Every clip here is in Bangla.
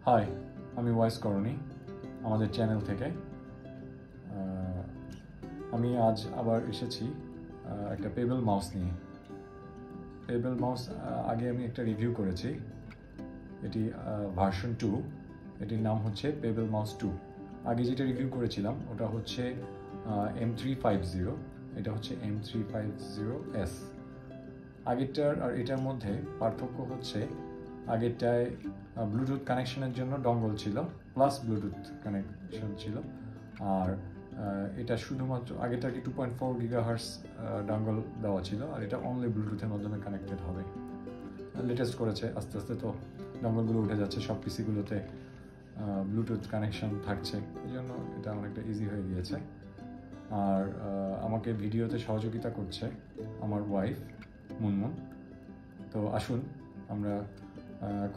হাই, আমি ওয়াইস করণী আমাদের চ্যানেল থেকে। আমি আজ আবার এসেছি একটা পেবল মাউস নিয়ে। পেবল মাউস আগে আমি একটা রিভিউ করেছি, এটি ভার্সন 2, এটির নাম হচ্ছে পেবল মাউস 2। আগে যেটা রিভিউ করেছিলাম ওটা হচ্ছে M350, এটা হচ্ছে M350S। আগেরটার আর এটার মধ্যে পার্থক্য হচ্ছে আগেরটায় ব্লুটুথ কানেকশনের জন্য ডঙ্গল ছিল, প্লাস ব্লুটুথ কানেকশন ছিল, আর এটা শুধুমাত্র আগেরটা কি 2.4 GHz ডঙ্গল দেওয়া ছিল, আর এটা অনলি ব্লুটুথের মাধ্যমে কানেক্টেড হবে। লেটেস্ট করেছে, আস্তে আস্তে তো ডঙ্গলগুলো উঠে যাচ্ছে, সব পিসিগুলোতে ব্লুটুথ কানেকশন থাকছে, এই জন্য এটা অনেকটা ইজি হয়ে গিয়েছে। আর আমাকে ভিডিওতে সহযোগিতা করছে আমার ওয়াইফ মুনমুন। তো আসুন আমরা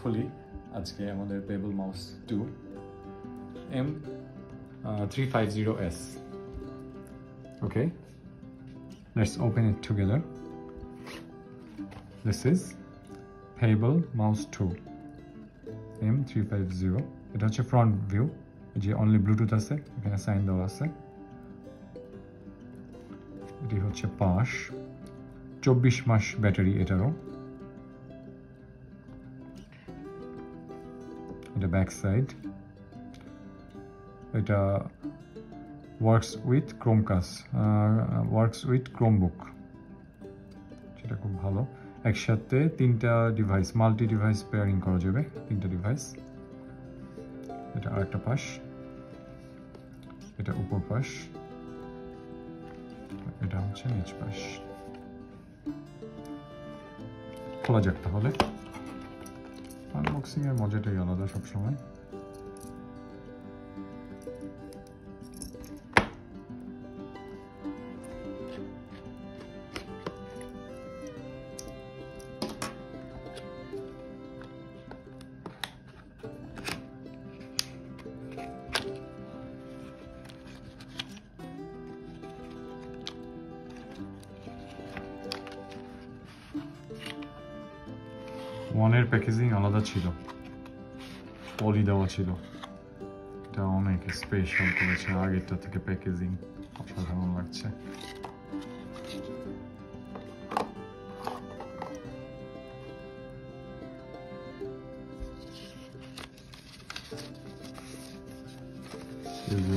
খুলি আজকে আমাদের payable mouse 2 M350S। Okay, let's open it together. This is Pebble Mouse 2 M350। এটা হচ্ছে ফ্রন্ট ভিউ, যে অনলি ব্লুটুথ আছে, এখানে সাইন দেওয়া আছে। এটি হচ্ছে পাশ, 24 মাস ব্যাটারি এটারও। এটা ব্যাক সাইড, এটা ওয়ার্কস উইথ ক্রোমবুক, সেটা খুব ভালো। একসাথে 3টা ডিভাইস, মাল্টি ডিভাইস পেয়ারিং করা যাবে, 3টা ডিভাইস। এটা আরেকটা পাশ, এটা উপর পাশ, এটা হচ্ছে নিচ পাশ। খোলা যাক তাহলে। আনবক্সিং এর মজাটাই আলাদা সবসময়। ওয়ানের প্যাকেজিং আলাদা ছিল, পলি দেওয়া ছিল, এটা অনেক স্পেশাল করেছে আগেরটা থেকে। প্যাকেজিং অসাধারণ লাগছে।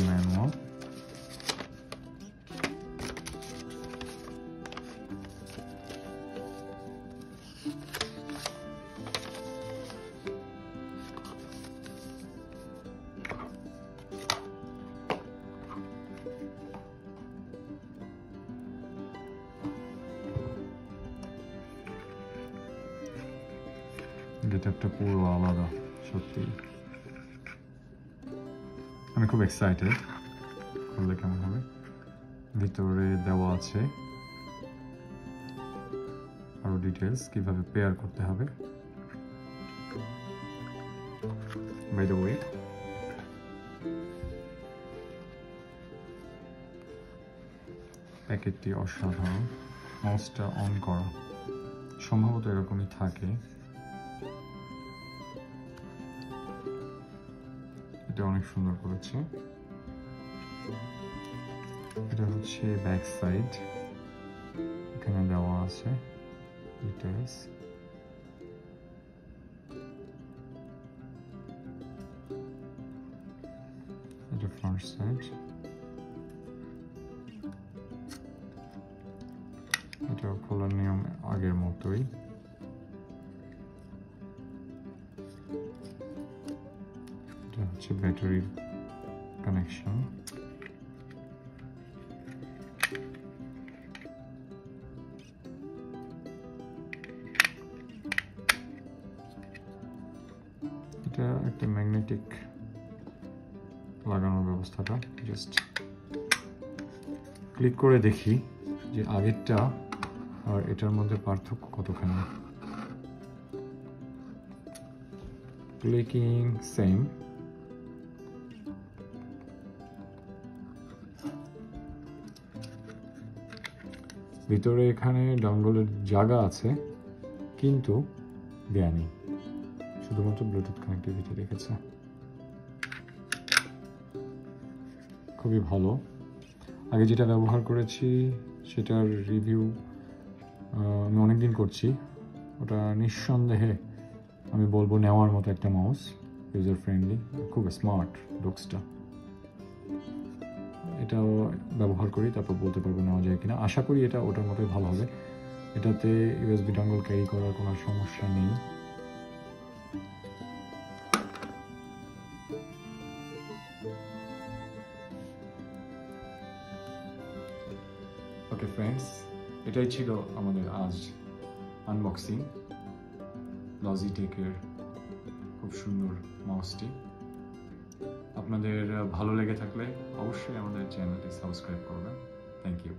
ম্যানুয়াল, গেটআপটা পুরো আলাদা সত্যি। আমি খুব এক্সাইটেড, খুললে কেমন হবে। ভিতরে দেওয়া আছে আরো ডিটেলস, কিভাবে পেয়ার করতে হবে। বাই দ্য ওয়ে, প্যাকেটটি অসাধারণ। মাউসটা অন করা সম্ভবত এরকমই থাকে। এটা অনেক সুন্দর করেছে। এটা হচ্ছে ব্যাক সাইড, এখানে দেওয়া আছে ডিটেলস। এটা ফ্রন্ট সাইড, এটা খোলার নিয়ম আগের মতোই। এটা হচ্ছে ব্যাটারি কানেকশন। এটা একটা ম্যাগনেটিক লাগানোর ব্যবস্থাটা, জাস্ট ক্লিক করে দেখি যে আগেরটা আর এটার মধ্যে পার্থক্য কতখানি। ক্লিকিং সেম, ভিতরে এখানে ডঙ্গলের জায়গা আছে কিন্তু দেয়া নেই, শুধুমাত্র ব্লুটুথ কানেক্টিভিটি রেখেছে। খুবই ভালো। আগে যেটা ব্যবহার করেছি সেটার রিভিউ আমি অনেকদিন করছি। ওটা নিঃসন্দেহে আমি বলবো নেওয়ার মতো একটা মাউস, ইউজার ফ্রেন্ডলি, খুব স্মার্ট লুকসটা। এটাও ব্যবহার করি, তারপর বলতে পারবো নেওয়া যায় কিনা। আশা করি এটা ওটার মতোই ভালো হবে। এটাতে ইউএসবি ডঙ্গল ক্যারি করার কোনো সমস্যা নেই। ওকে ফ্রেন্ডস, এটাই ছিল আমাদের আজ আনবক্সিং লজিটেকের খুব সুন্দর মাউসটি। আপনাদের ভালো লেগে থাকলে অবশ্যই আমাদের চ্যানেলটি সাবস্ক্রাইব করবেন। Thank you.